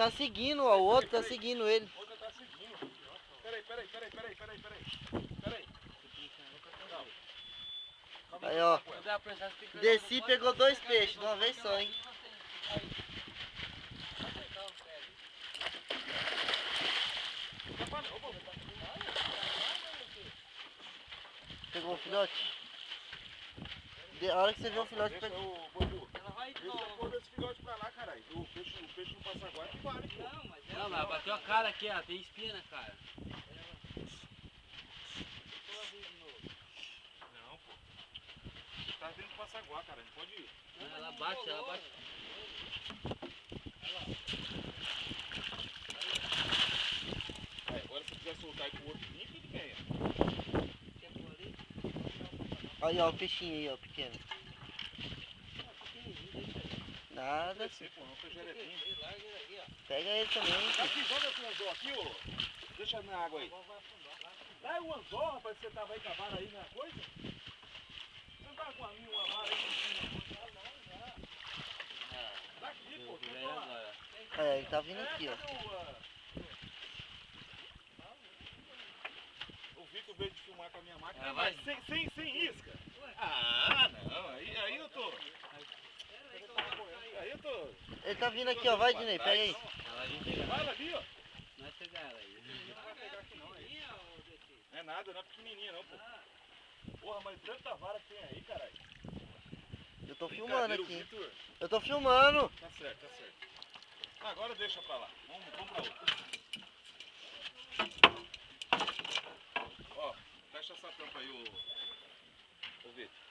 tá seguindo, ó. O outro tá seguindo ele. O outro tá seguindo. Peraí. Aí, ó. Desci e pegou 2 peixes de uma vez só, hein. Pegou um filhote? A hora que você vê o filhote, deixa pega. o bambu. Deixa a porra desse filhote pra lá, caralho. O peixe não passa agora que vale, pô. Não, mas bateu a cara aqui, ó. Tem espinha na cara. Não, pô. Tá dentro do passaguá, cara. Não pode ir. Não, ela bate. Aí, agora se quiser soltar aí pro outro vir, tudo bem. Aí, ó, o peixinho aí, ó, pequeno. Nada. Pô, não foi jeretinho. Pega ele também. Aqui, joga esse anzol aqui, ô. Deixa na água aí. Lá é o anzol, rapaz, que você tava aí com a vara aí na coisa? Você não tava com a minha, uma vara aí que tinha? Tá aqui, pô. É, ele tá vindo aqui, ó. O Vitor veio de filmar com a minha máquina, É, mas sem isca. Ah, não. Aí eu tô. Aí eu tô. Ele tá vindo aqui, ó. Vai, Dinei, pega aí. Vai lá ali, ó. Não vai pegar ela aí. Não vai pegar aqui não, aí. Não é nada, não é pequenininha não, pô. Porra, mas tanta vara que tem aí, caralho. Eu tô filmando aqui. Vitor. Eu tô filmando. Tá certo. Agora deixa pra lá. Vamos pra outra. Ó, fecha essa tampa aí, ô Vitor.